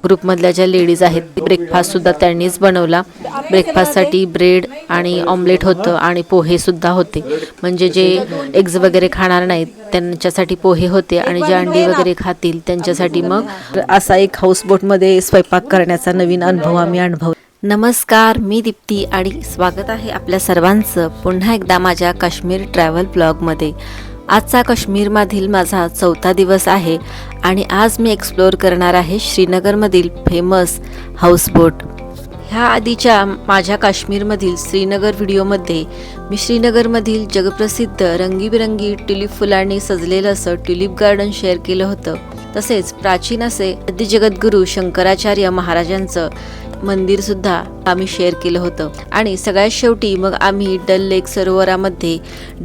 ग्रुपमधल्या ज्या लेडीज आहेत ब्रेकफास्ट सुद्धा त्यांनीच बनवला. ब्रेकफास्टसाठी ब्रेड आणि ऑमलेट होतं आणि पोहे सुद्धा होते. म्हणजे जे एग्ज वगैरे खाणार नाहीत त्यांच्यासाठी पोहे होते आणि जे अंडी वगैरे खातील त्यांच्यासाठी मग असा एक हाऊसबोटमध्ये स्वयंपाक करण्याचा नवीन अनुभव आम्ही अनुभव. नमस्कार, मी दीप्ती आणि स्वागत आहे आपल्या सर्वांचं पुन्हा एकदा माझ्या काश्मीर ट्रॅव्हल ब्लॉगमध्ये. आजचा काश्मीरमधील माझा 4था दिवस आहे आणि आज मी एक्सप्लोअर करणार आहे श्रीनगरमधील फेमस हाऊसबोट. ह्या आधीच्या माझ्या काश्मीरमधील श्रीनगर व्हिडिओमध्ये मी श्रीनगरमधील जगप्रसिद्ध रंगीबिरंगी ट्युलिप फुलांनी सजलेलं असं ट्युलिप गार्डन शेअर केलं होतं. तसेच प्राचीन असे आदि जगद्गुरू शंकराचार्य महाराजांचं मंदिर सुद्धा आम्ही शेअर केलं होतं. आणि सगळ्यात शेवटी मग आम्ही डल लेक सरोवरामध्ये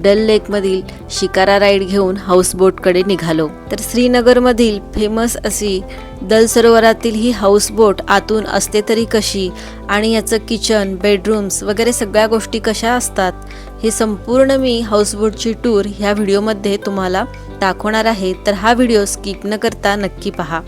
डल लेकमधील शिकारा राईड घेऊन हाऊसबोटकडे निघालो. तर श्रीनगरमधील फेमस अशी दल सरोवरातील ही हाऊसबोट आतून असते तरी कशी आणि याचं किचन, बेडरूम्स वगैरे सगळ्या गोष्टी कशा असतात हे संपूर्ण मी हाऊसबोटची टूर ह्या व्हिडिओमध्ये तुम्हाला दाखवणार आहे. तर हा व्हिडिओ स्किप न करता नक्की पहा.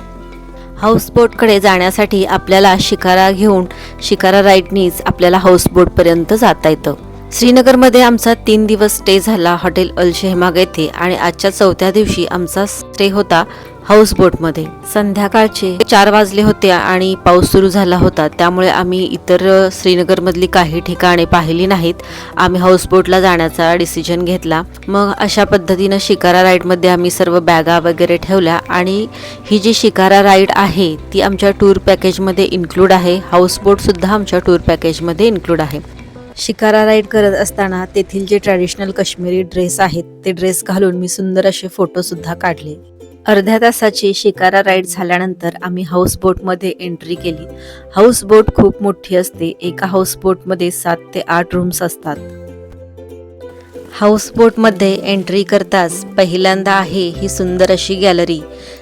हाऊसबोटकडे जाण्यासाठी आपल्याला शिकारा घेऊन शिकारा राईडनीच आपल्याला हाऊसबोटपर्यंत जाता येतं. श्रीनगरमध्ये आमचा 3 दिवस स्टे झाला हॉटेल अल शेहमाग येथे आणि आजच्या 4थ्या दिवशी आमचा स्टे होता हाऊसबोटमध्ये. संध्याकाळचे 4 वाजले होते आणि पाऊस सुरू झाला होता, त्यामुळे आम्ही इतर श्रीनगरमधली काही ठिकाणे पाहिली नाहीत. आम्ही हाऊसबोटला जाण्याचा डिसिजन घेतला. मग अशा पद्धतीनं शिकारा राईडमध्ये आम्ही सर्व बॅगा वगैरे ठेवल्या आणि ही जी शिकारा राईड आहे ती आमच्या टूर पॅकेजमध्ये इन्क्लूड आहे. हाऊसबोटसुद्धा आमच्या टूर पॅकेजमध्ये इन्क्लूड आहे. शिकारा राईड करत असताना तेथील जे ट्रॅडिशनल काश्मीरी ड्रेस आहेत ते ड्रेस घालून मी सुंदर असे फोटोसुद्धा काढले. अर्ध्या तासाची शिकारा राईड झाल्यानंतर आम्ही हाऊसबोटमध्ये एंट्री केली. हाऊसबोट खूप मोठी असते. एका हाऊसबोटमध्ये 7 ते 8 रूम्स असतात. हाऊसबोटमध्ये एंट्री करताच पहिल्यांदा आहे ही सुंदर अशी गॅलरी,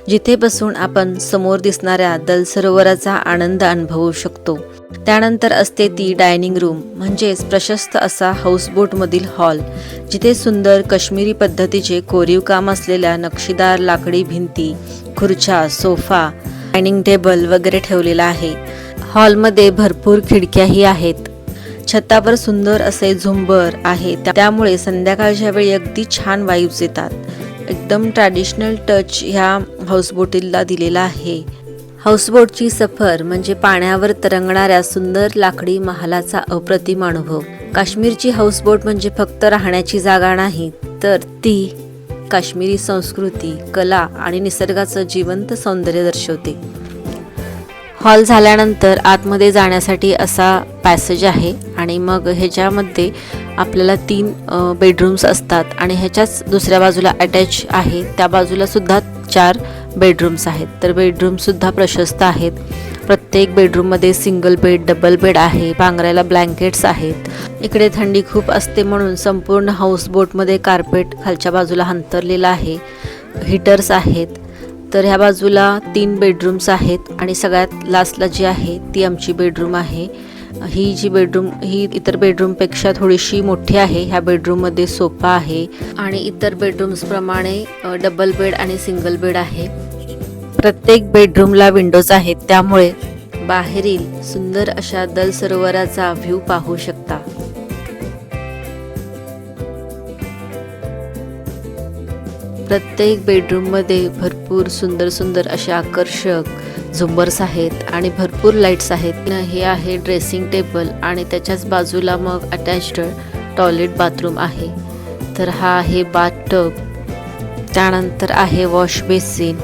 जिथे बसून आपण समोर दिसणाऱ्या दल सरोवराचा आनंद अनुभवू शकतो. त्यानंतर असते ती डायनिंग रूम, म्हणजेच प्रशस्त असा हाऊसबोटमधील हॉल, जिथे सुंदर काश्मीरी पद्धतीचे कोरीव काम असलेल्या नक्षीदार लाकडी भिंती, खुर्च्या, सोफा, डायनिंग टेबल वगैरे ठेवलेला आहे. हॉलमध्ये भरपूर खिडक्याही आहेत. छतावर सुंदर असे झुंबर आहे, त्यामुळे संध्याकाळच्या वेळी अगदी छान वाइब्स येतात. एकदम ट्रॅडिशनल टच ह्या हाऊसबोटीला दिलेला आहे. हाऊसबोटची सफर म्हणजे पाण्यावर तरंगणाऱ्या सुंदर लाकडी महालाचा अप्रतिम अनुभव. काश्मीरची हाऊसबोट म्हणजे फक्त राहण्याची जागा नाही, तर ती काश्मीरी संस्कृती, कला आणि निसर्गाचं जिवंत सौंदर्य दर्शवते. हॉल झाल्यानंतर आतमध्ये जाण्यासाठी असा पॅसेज आहे आणि मग ह्याच्यामध्ये आपल्याला 3 बेडरूम्स असतात आणि ह्याच्याच दुसऱ्या बाजूला अटॅच आहे, त्या बाजूला सुद्धा 4 बेडरूम्स आहेत. तर बेडरूमसुद्धा प्रशस्त आहेत. प्रत्येक बेडरूममध्ये सिंगल बेड, डबल बेड आहे. पांघरायला ब्लँकेट्स आहेत. इकडे थंडी खूप असते म्हणून संपूर्ण हाऊसबोटमध्ये कार्पेट खालच्या बाजूला अंथरलेलं आहे. हीटर्स आहेत. तर ह्या बाजूला 3 बेडरूम्स आहेत आणि सगळ्यात लास्टला जी आहे ती आमची बेडरूम आहे. ही जी बेडरूम ही इतर बेडरूमपेक्षा थोडीशी मोठी आहे. ह्या बेडरूममध्ये सोफा आहे आणि इतर बेडरूम्सप्रमाणे डबल बेड आणि सिंगल बेड आहे. प्रत्येक बेडरूमला विंडोज आहेत, त्यामुळे बाहेरील सुंदर अशा दल सरोवराचा व्ह्यू पाहू शकता. प्रत्येक बेडरूममध्ये भरपूर सुंदर सुंदर असे आकर्षक झुंबर्स आहेत आणि भरपूर लाईट्स आहेत. हे आहे ड्रेसिंग टेबल आणि त्याच्याच बाजूला मग अटॅच्ड टॉयलेट बाथरूम आहे. तर हा आहे बाथटब. त्यानंतर आहे वॉश बेसिन,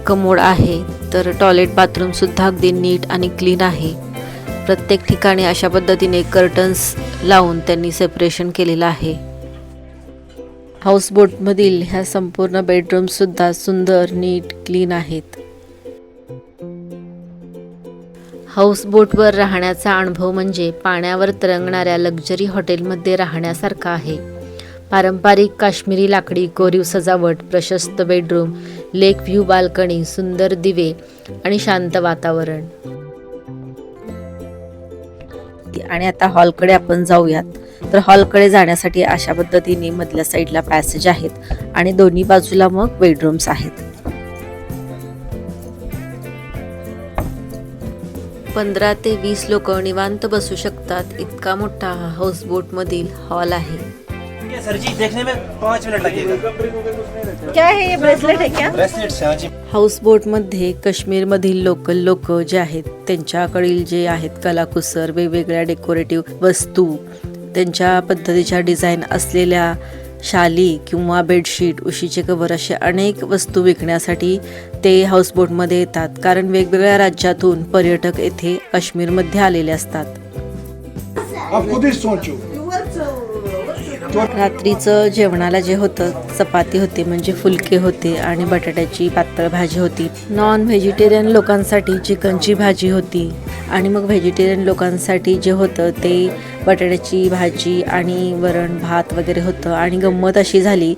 कमोड आहे. तर टॉयलेट बाथरूमसुद्धा अगदी नीट आणि क्लीन आहे. प्रत्येक ठिकाणी अशा पद्धतीने कर्टन्स लावून त्यांनी सेपरेशन केलेलं आहे. हाऊसबोटमधील ह्या संपूर्ण बेडरूमसुद्धा सुंदर, नीट, क्लीन आहेत. हाऊसबोटवर राहण्याचा अनुभव म्हणजे पाण्यावर तरंगणाऱ्या लक्झरी हॉटेलमध्ये राहण्यासारखा आहे. पारंपरिक काश्मीरी लाकडी कोरीव सजावट, प्रशस्त बेडरूम, लेक व्ह्यू बाल्कनी, सुंदर दिवे आणि शांत वातावरण. आणि आता हॉलकडे आपण जाऊयात. तर हॉलकडे जाण्यासाठी अशा पद्धतीने मधल्या साईडला पॅसेज आहेत आणि दोन्ही बाजूला मग बेडरूम्स आहेत. 15 ते 20 लोक निवांत बसू शकतात इतका मोठा हा हाऊसबोट मधील हॉल आहे. सर जी देखने में 5 मिनट लगेगा. क्या है ये ब्रेसलेट है क्या? ब्रेसलेट से हाँ जी. हाऊसबोटमध्ये काश्मीरमधील लोकल लोक जे आहेत त्यांच्याकडील जे आहेत कलाकुसर, वेगवेगळ्या डेकोरेटिव्ह वस्तू, त्यांच्या पद्धतीच्या डिझाईन असलेल्या शाली किंवा बेडशीट, उशीचे कवर असे अनेक वस्तू विकण्यासाठी ते हाऊसबोटमध्ये येतात. कारण वेगवेगळ्या राज्यातून पर्यटक येथे काश्मीरमध्ये आलेले असतात. रात्रीचं जेवणाला जे होतं चपाती होती म्हणजे फुलके होते आणि बटाट्याची पातळ भाजी होती. नॉन व्हेजिटेरियन लोकांसाठी चिकनची भाजी होती आणि मग व्हेजिटेरियन लोकांसाठी जे होतं ते बटाट्याची भाजी आणि वरण भात वगैरे होतं. आणि गंमत अशी झाली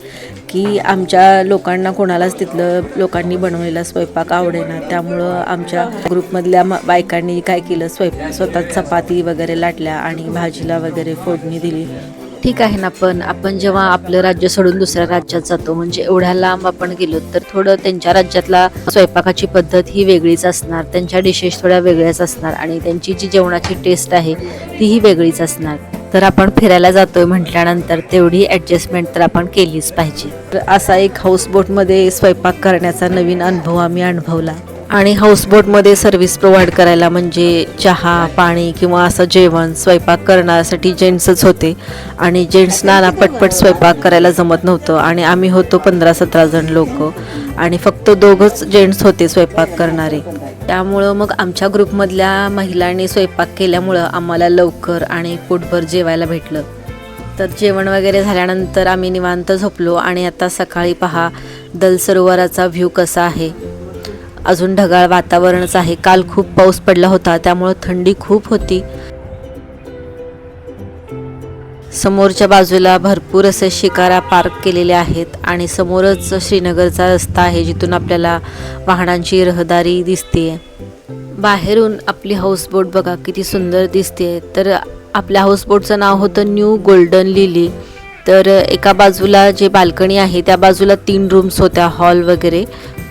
की आमच्या लोकांना कोणालाच तिथलं लोकांनी बनवलेला स्वयंपाक आवडेना. त्यामुळं आमच्या ग्रुपमधल्या बायकांनी काय केलं, स्वतः चपाती वगैरे लाटल्या आणि भाजीला वगैरे फोडणी दिली. ठीक आहे ना, पण आपण जेव्हा आपलं राज्य सोडून दुसऱ्या राज्यात जातो म्हणजे एवढ्या लांब आपण गेलो तर थोडं त्यांच्या राज्यातला स्वयंपाकाची पद्धत ही वेगळीच असणार, त्यांच्या डिशेस थोड्या वेगळ्याच असणार आणि त्यांची जी जेवणाची टेस्ट आहे तीही वेगळीच असणार. तर आपण फिरायला जातोय म्हटल्यानंतर तेवढी ॲडजस्टमेंट तर आपण केलीच पाहिजे. तर असा एक हाऊसबोटमध्ये स्वयंपाक करण्याचा नवीन अनुभव आम्ही अनुभवला. आणि हाऊसबोटमध्ये सर्व्हिस प्रोव्हाइड करायला म्हणजे चहा पाणी किंवा असं जेवण स्वयंपाक करण्यासाठी जेंट्सच होते आणि जेंट्सना ना पटपट स्वयंपाक करायला जमत नव्हतं. आणि आम्ही होतो 15-17 जण लोक आणि फक्त 2च जेंट्स होते स्वयंपाक करणारे. त्यामुळं मग आमच्या ग्रुपमधल्या महिलांनी स्वयंपाक केल्यामुळं आम्हाला लवकर आणि पोटभर जेवायला भेटलं. तर जेवण वगैरे झाल्यानंतर आम्ही निवांत झोपलो. आणि आता सकाळी पहा दल सरोवराचा व्ह्यू कसा आहे. अजून ढगाळ वातावरणच आहे. काल खूप पाऊस पडला होता त्यामुळे थंडी खूप होती. समोरच्या बाजूला भरपूर असे शिकारा पार्क केलेले आहेत आणि समोरच श्रीनगरचा रस्ता आहे जिथून आपल्याला वाहनांची रहदारी दिसते. बाहेरून आपली हाऊसबोट बघा किती सुंदर दिसते. तर आपल्या हाऊसबोटचं नाव होतं न्यू गोल्डन लिली. तर एका बाजूला जे बाल्कनी आहे त्या बाजूला 3 रूम्स होत्या, हॉल वगैरे,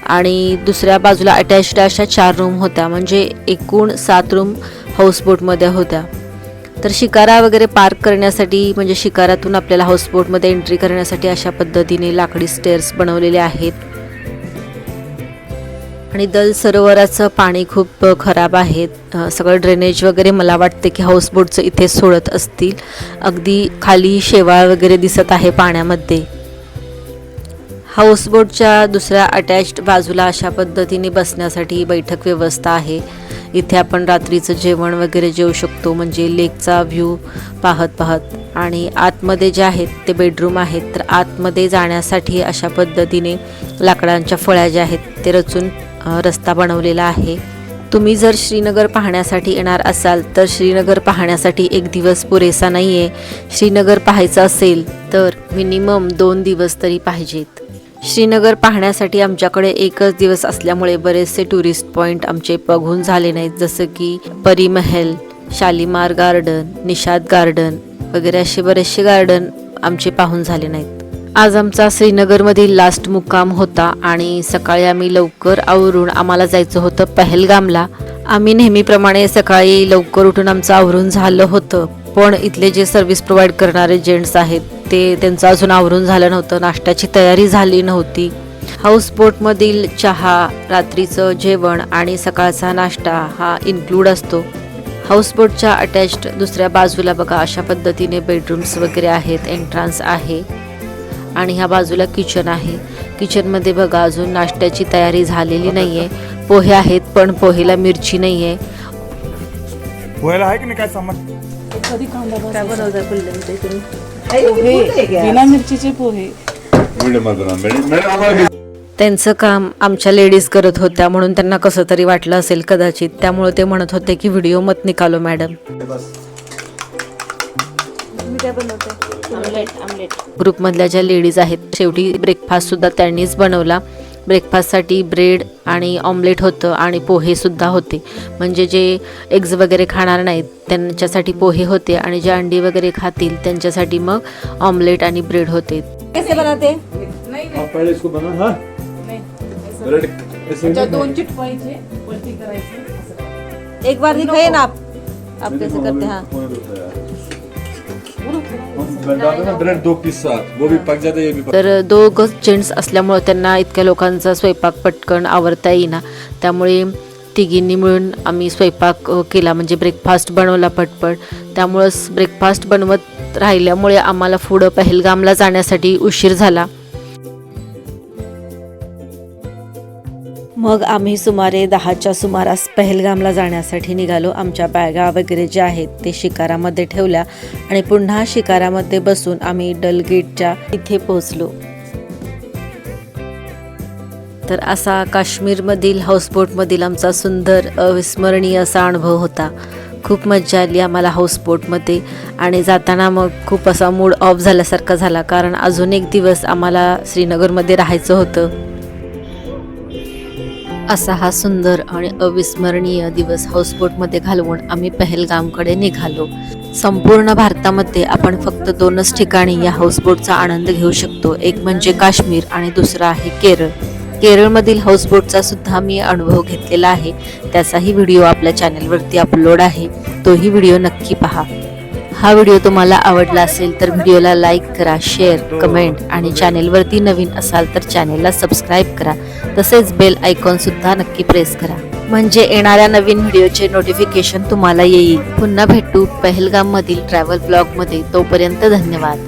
आणि दुसऱ्या बाजूला अटॅच्ड अशा 4 रूम होत्या. म्हणजे एकूण 7 रूम हाऊसबोटमध्ये होत्या. तर शिकारा वगैरे पार्क करण्यासाठी म्हणजे शिकारातून आपल्याला हाऊसबोटमध्ये एंट्री करण्यासाठी अशा पद्धतीने लाकडी स्टेअर्स बनवलेले आहेत. आणि दल सरोवराचं पाणी खूप खराब आहे. सगळं ड्रेनेज वगैरे मला वाटते की हाऊसबोटचं इथे सोडत असतील. अगदी खाली शेवाळ वगैरे दिसत आहे पाण्यामध्ये. हाऊसबोटच्या दुसऱ्या अटॅच्ड बाजूला अशा पद्धतीने बसण्यासाठी बैठक व्यवस्था आहे. इथे आपण रात्रीचं जेवण वगैरे जेवू शकतो म्हणजे लेकचा व्ह्यू पाहत. आणि आतमध्ये जे आहेत ते बेडरूम आहेत. तर आतमध्ये जाण्यासाठी अशा पद्धतीने लाकडांच्या फळ्या ज्या आहेत ते रचून रस्ता बनवलेला आहे. तुम्ही जर श्रीनगर पाहण्यासाठी येणार असाल तर श्रीनगर पाहण्यासाठी 1 दिवस पुरेसा नाही आहे. श्रीनगर पाहायचं असेल तर मिनिमम 2 दिवस तरी पाहिजेत. श्रीनगर पाहण्यासाठी आमच्याकडे 1च दिवस असल्यामुळे बरेचसे टुरिस्ट पॉईंट आमचे बघून झाले नाहीत. जसं की परी महल, शालीमार गार्डन, निषाद गार्डन वगैरे असे बरेचसे गार्डन आमचे पाहून झाले नाहीत. आज आमचा श्रीनगरमधील लास्ट मुक्काम होता आणि सकाळी आम्ही लवकर आवरून आम्हाला जायचं होतं पहलगामला. आम्ही नेहमीप्रमाणे सकाळी लवकर उठून आमचं आवरून झालं होतं. पण इथले जे सर्व्हिस प्रोव्हाइड करणारे जेंट्स आहेत ते त्यांचं अजून आवरून झालं नव्हतं. नाश्त्याची तयारी झाली नव्हती. हाऊसबोटमधील चहा, रात्रीचं जेवण आणि सकाळचा नाश्ता हा इन्क्लूड असतो. हाऊसबोटच्या अटॅच्ड दुसऱ्या बाजूला बघा अशा पद्धतीने बेडरूम्स वगैरे आहेत, एंट्रन्स आहे आणि ह्या बाजूला किचन आहे. किचनमध्ये बघा अजून नाश्त्याची तयारी झालेली नाही आहे. पोहे आहेत पण पोहेला मिरची नाही आहे. पोहेला आहे की नाही काय समज? कधी कांदा काय बनवता कुल्ल्यांचे तुम्ही? पोहे, बिना मिरचीचे पोहे. त्यांचं काम आमच्या लेडीज करत होत्या म्हणून त्यांना कसं तरी वाटलं असेल कदाचित. त्यामुळे ते म्हणत होते की व्हिडिओ मत निकालो मॅडम. ग्रुपमधल्या ज्या लेडीज आहेत शेवटी ब्रेकफास्ट सुद्धा त्यांनीच बनवला. ब्रेकफास्टसाठी ब्रेड आणि ऑमलेट होतं आणि पोहे सुद्धा होते. म्हणजे जे एग्ज वगैरे खाणार नाहीत त्यांच्यासाठी पोहे होते आणि जे अंडी वगैरे खातील त्यांच्यासाठी मग ऑमलेट आणि ब्रेड होते. कैसे बनाते? पहले इसको बना हाँ ब्रेड ऐसे 2 चिटवायचे वरती करायचे. एक बार दिखाइए ना आप कैसे करते हैं? हाँ ब्रेड 2 पीस साथ वो भी पक जाता है ये भी पक तर दोघं जेंट्स असल्यामुळं त्यांना इतक्या लोकांचा स्वयंपाक पटकन आवरता येईना, त्यामुळे तिघींनी मिळून आम्ही स्वयंपाक केला, म्हणजे ब्रेकफास्ट बनवला पटपट. त्यामुळंच ब्रेकफास्ट बनवत राहिल्यामुळे आम्हाला पुढं पहलगामला जाण्यासाठी उशीर झाला. मग आम्ही सुमारे 10च्या सुमारास पहलगामला जाण्यासाठी निघालो. आमच्या बॅगा वगैरे ज्या आहेत ते शिकारामध्ये ठेवल्या आणि पुन्हा शिकारामध्ये बसून आम्ही डल गेटच्या इथे पोहोचलो. तर असा काश्मीरमधील हाऊसबोटमधील आमचा सुंदर अविस्मरणीय असा अनुभव होता. खूप मजा आली आम्हाला हाऊसबोटमध्ये आणि जाताना मग खूप असा मूड ऑफ झाल्यासारखा झाला, कारण अजून एक दिवस आम्हाला श्रीनगरमध्ये राहायचं होतं. असा हा सुंदर आणि अविस्मरणीय दिवस हाऊसबोटमध्ये घालवून आम्ही पहलगामकडे निघालो. संपूर्ण भारतामध्ये आपण फक्त 2च ठिकाणी या हाऊसबोटचा आनंद घेऊ शकतो, एक म्हणजे काश्मीर आणि दुसरं आहे केरळ. केरळमधील हाऊसबोटचा सुद्धा मी अनुभव घेतलेला आहे, त्याचाही व्हिडिओ आपल्या चॅनलवरती अपलोड आहे, तोही व्हिडिओ नक्की पहा. हा व्हिडिओ तुम्हाला आवडला असेल तर व्हिडिओला लाईक करा, शेअर, कमेंट आणि चॅनेलवरती नवीन असाल तर चॅनेलला सबस्क्राईब करा. तसेच बेल आयकॉनसुद्धा नक्की प्रेस करा, म्हणजे येणाऱ्या नवीन व्हिडिओचे नोटिफिकेशन तुम्हाला येईल. पुन्हा भेटू पहलगाममधील ट्रॅव्हल ब्लॉगमध्ये. तोपर्यंत धन्यवाद.